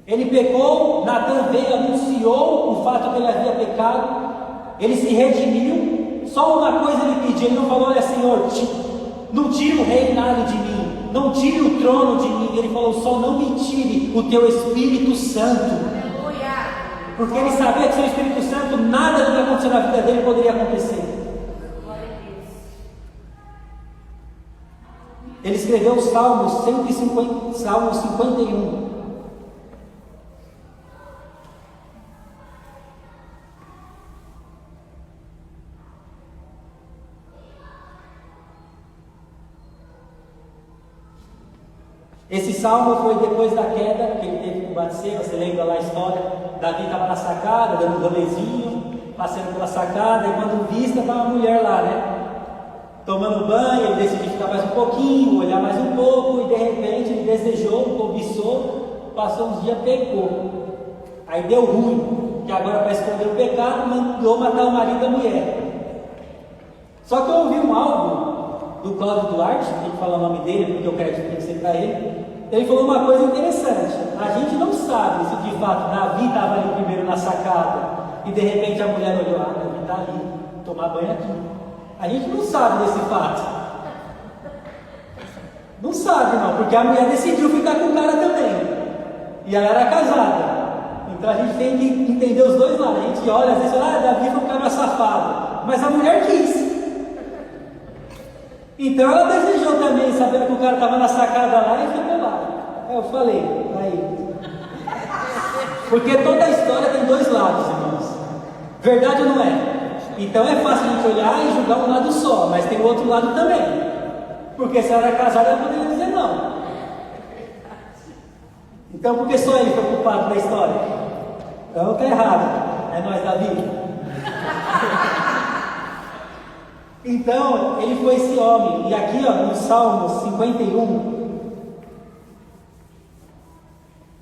Ele pecou, Natan veio, anunciou o fato que ele havia pecado, ele se redimiu. Só uma coisa ele pediu, ele não falou: olha, Senhor, não tire o reinado de mim, não tire o trono de mim. Ele falou: só não me tire o teu Espírito Santo.
Aleluia.
Porque ele sabia que sem o Espírito Santo nada do que aconteceu na vida dele poderia acontecer.
Glória a Deus.
Ele escreveu o Salmo 51. Esse salmo foi depois da queda que ele teve com Batseba. Você lembra lá a história? Davi estava na sacada, dando um rolezinho, passando pela sacada, e quando vista estava uma mulher lá, né? Tomando banho, ele decidiu ficar mais um pouquinho, olhar mais um pouco, e de repente ele desejou, cobiçou, passou uns dias, pecou. Aí deu ruim, que agora para esconder o pecado, mandou matar o marido da mulher. Só que eu ouvi um álbum do Cláudio Duarte, tem que falar o nome dele, porque o crédito tem que ser para ele. Ele falou uma coisa interessante: a gente não sabe se de fato Davi estava ali primeiro na sacada e de repente a mulher olhou: ah, Davi está ali, tomar banho aqui. A gente não sabe desse fato. Não sabe, não, porque a mulher decidiu ficar com o cara também, e ela era casada. Então a gente tem que entender os dois lados. A gente olha, às vezes fala: ah, Davi foi um cara safado, mas a mulher quis. Então ela desejou também, sabendo que o cara estava na sacada lá, e ficou lá. Eu falei, aí. Porque toda a história tem dois lados, irmãos. Verdade ou não é? Então é fácil a gente olhar e julgar um lado só, mas tem o outro lado também. Porque se ela era casada, ela poderia dizer não. Então por que só ele foi culpado da história? Então está errado. É nós, Davi. Então, ele foi esse homem. E aqui, ó, no Salmo 51,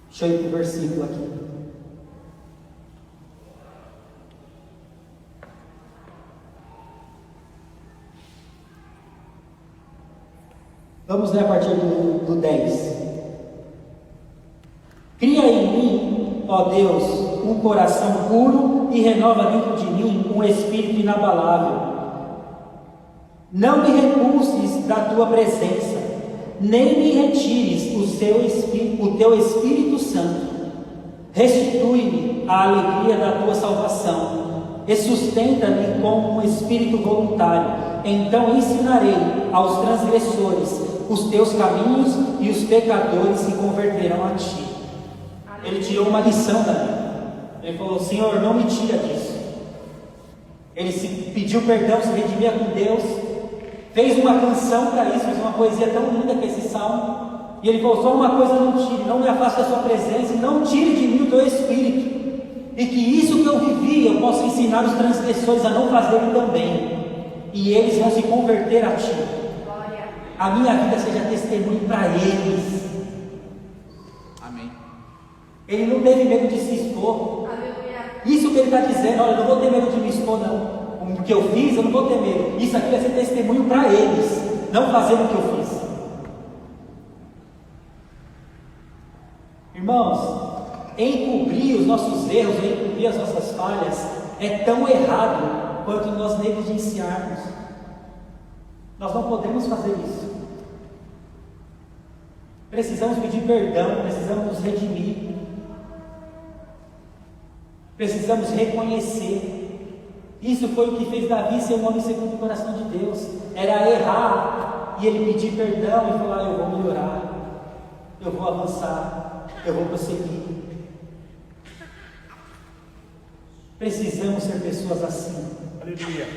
deixa eu ir para o versículo aqui. Vamos ler a partir do 10. Cria em mim, ó Deus, um coração puro e renova dentro de mim um espírito inabalável. Não me repulses da tua presença, nem me retires o teu Espírito Santo. Restitui-me a alegria da tua salvação e sustenta-me com um espírito voluntário. Então ensinarei aos transgressores os teus caminhos e os pecadores se converterão a ti. Ele tirou uma lição da vida. Ele falou: Senhor, não me tira disso. Ele se pediu perdão, se redimia com Deus. Fez uma canção para isso, fez uma poesia tão linda que esse salmo. E ele falou: só uma coisa não tire, não me afaste da sua presença, e não tire de mim o teu espírito. E que isso que eu vivi, eu possa ensinar os transgressores a não fazerem também. E eles vão se converter a ti. A minha vida seja testemunho para eles.
Amém.
Ele não teve medo de se expor. Isso que ele está dizendo: olha, eu não vou ter medo de me expor, não. O que eu fiz, eu não vou ter medo. Isso aqui vai ser testemunho para eles, não fazendo o que eu fiz. Irmãos, encobrir os nossos erros, encobrir as nossas falhas, é tão errado quanto nós negligenciarmos. Nós não podemos fazer isso. Precisamos pedir perdão, precisamos nos redimir, precisamos reconhecer. Isso foi o que fez Davi ser um homem segundo o coração de Deus. Era errar e ele pedir perdão e falar: eu vou melhorar, eu vou avançar, eu vou prosseguir. Precisamos ser pessoas assim.
Aleluia.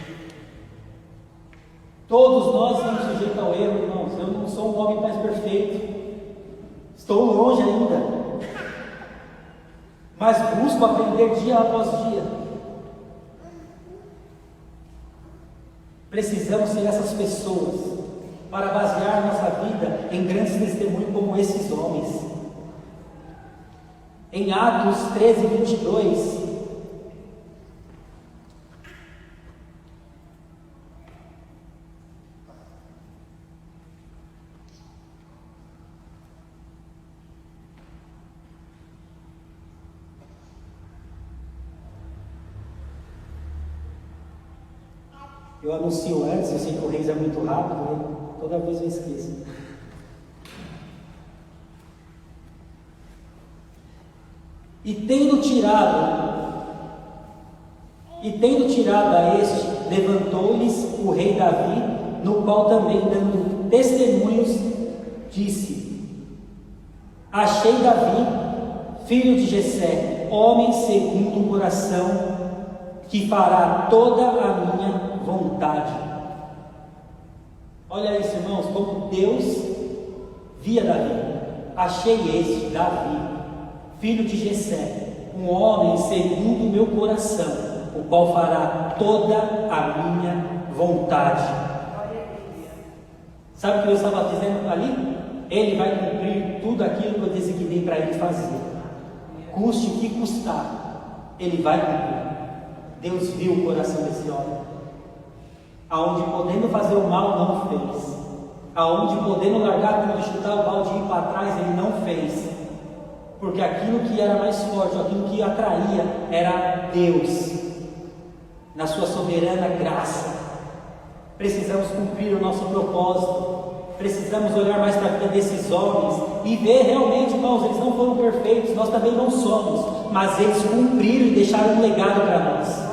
Todos nós estamos sujeitos ao erro, irmãos. Eu não sou um homem mais perfeito, estou longe ainda, mas busco aprender dia após dia. Precisamos ser essas pessoas para basear nossa vida em grandes testemunhos como esses homens. Em Atos 13, 22, eu anuncio antes, eu sei que o Reis é muito rápido, né? Toda vez eu esqueço. E tendo tirado a este, levantou-lhes o rei Davi, no qual também, dando testemunhos, disse: achei Davi, filho de Jessé, homem segundo o coração, que fará toda a minha vontade. Olha isso, irmãos, como Deus via Davi. Achei este, Davi, filho de Jessé, um homem segundo o meu coração, o qual fará toda a minha vontade. Sabe o que eu estava dizendo ali? Ele vai cumprir tudo aquilo que eu designei para ele fazer. Custe o que custar, ele vai cumprir. Deus viu o coração desse homem. Aonde podendo fazer o mal, não fez. Aonde podendo largar tudo, chutar o balde e ir para trás, ele não fez. Porque aquilo que era mais forte, aquilo que atraía, era Deus, na sua soberana graça. Precisamos cumprir o nosso propósito. Precisamos olhar mais para a vida desses homens e ver realmente, irmãos, eles não foram perfeitos, nós também não somos, mas eles cumpriram e deixaram um legado para nós.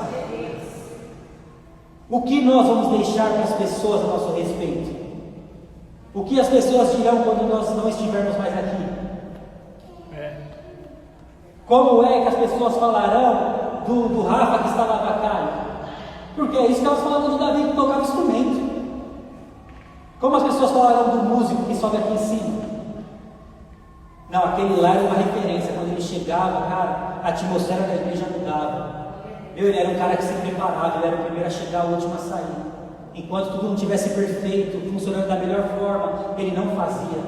O que nós vamos deixar para as pessoas a nosso respeito? O que as pessoas dirão quando nós não estivermos mais aqui? Como é que as pessoas falarão do Rafa que está lá na Caio? Porque é isso que elas falavam de Davi que tocava instrumento. Como as pessoas falarão do músico que sobe aqui em cima? Não, aquele lá era uma referência. Quando ele chegava, cara, a atmosfera da igreja mudava. Ele era um cara que se preparava, ele era o primeiro a chegar, o último a sair. Enquanto tudo não estivesse perfeito, funcionando da melhor forma, ele não fazia.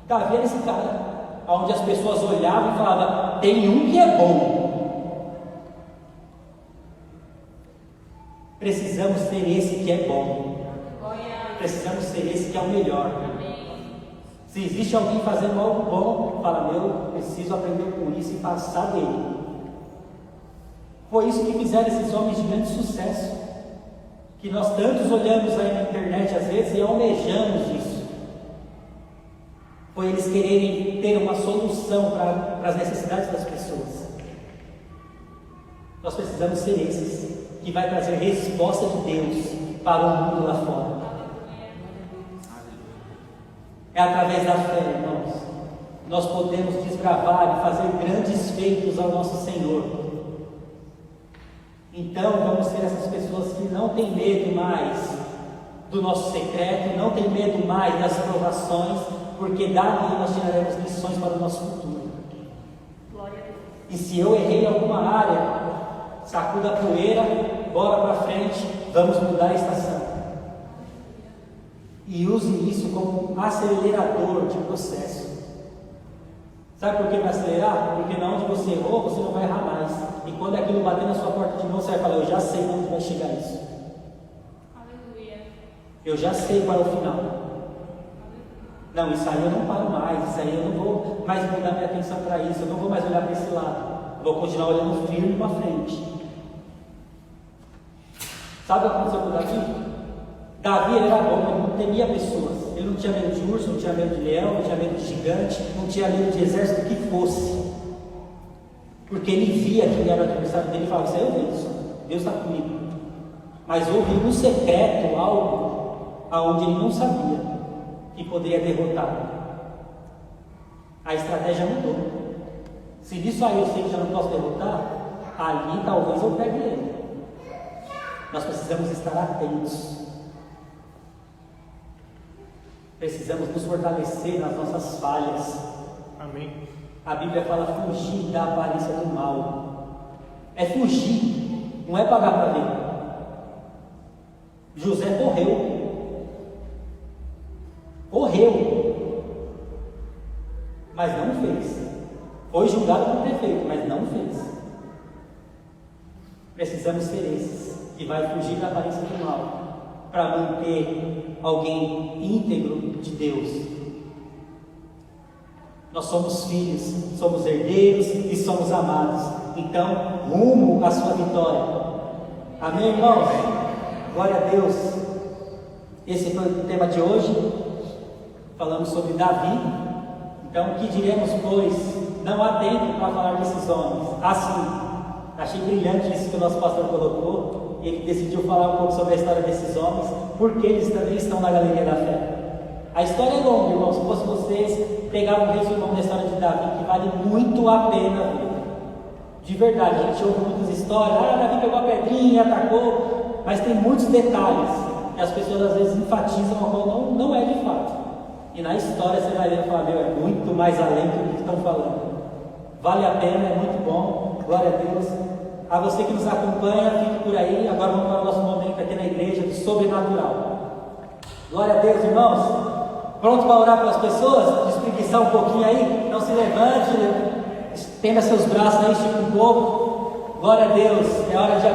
Davi era esse cara, onde as pessoas olhavam e falavam: tem um que é bom. Precisamos ser esse que é bom. Precisamos ser esse que é o melhor. Se existe alguém fazendo algo bom, fala: meu, preciso aprender com isso e passar dele. Foi isso que fizeram esses homens de grande sucesso, que nós tantos olhamos aí na internet às vezes e almejamos isso. Foi eles quererem ter uma solução para as necessidades das pessoas. Nós precisamos ser esses que vai trazer resposta de Deus para o mundo lá fora. É através da fé, irmãos, nós podemos desbravar e fazer grandes feitos ao nosso Senhor. Então vamos ser essas pessoas que não têm medo mais do nosso secreto, não têm medo mais das provações, porque dali nós tiraremos lições para o nosso futuro. E se eu errei em alguma área, sacuda a poeira, bora para frente, vamos mudar a estação. E use isso como um acelerador de processo. Sabe por que vai acelerar? Porque na onde você errou, você não vai errar mais. E quando aquilo bater na sua porta de novo, você vai falar: eu já sei onde vai chegar isso.
Aleluia.
Eu já sei qual é o final. Não, isso aí eu não paro mais, isso aí eu não vou mais mudar minha atenção para isso, eu não vou mais olhar para esse lado, vou continuar olhando firme para frente. Sabe o que aconteceu com Davi? Davi ele era bom, ele não temia pessoas, ele não tinha medo de urso, não tinha medo de leão, não tinha medo de gigante, não tinha medo de exército que fosse, porque ele via quem era o adversário dele e falava: isso aí eu venço, Deus está comigo. Mas houve no secreto algo aonde ele não sabia que poderia derrotar. A estratégia mudou. Se nisso aí eu sei que já não posso derrotar, ali talvez eu pegue ele. Nós precisamos estar atentos. Precisamos nos fortalecer nas nossas falhas.
Amém.
A Bíblia fala fugir da aparência do mal. É fugir, não é pagar para ver. José correu, mas não fez. Foi julgado por ter feito, mas não fez. Precisamos ser esses que vai fugir da aparência do mal para manter alguém íntegro de Deus. Nós somos filhos, somos herdeiros e somos amados. Então, rumo à sua vitória. Amém, irmãos? Glória a Deus. Esse foi o tema de hoje. Falamos sobre Davi. Então, o que diremos, pois? Não há tempo para falar desses homens. Assim, achei brilhante isso que o nosso pastor colocou. E ele decidiu falar um pouco sobre a história desses homens, porque eles também estão na galeria da fé. A história é longa, irmãos. Se fosse vocês, pegavam um resumão da história de Davi, que vale muito a pena ver. De verdade, a gente ouve muitas histórias. Davi pegou a pedrinha, atacou. Mas tem muitos detalhes que as pessoas às vezes enfatizam, ou não é de fato. E na história você vai ver e falar: meu, é muito mais além do que estão falando. Vale a pena, é muito bom. Glória a Deus. A você que nos acompanha, fique por aí. Agora vamos para o nosso momento aqui na igreja do sobrenatural. Glória a Deus, irmãos. Pronto para orar pelas pessoas? Despreguiçar um pouquinho aí? Então se levante, estenda seus braços aí, estica um pouco. Glória a Deus. É hora de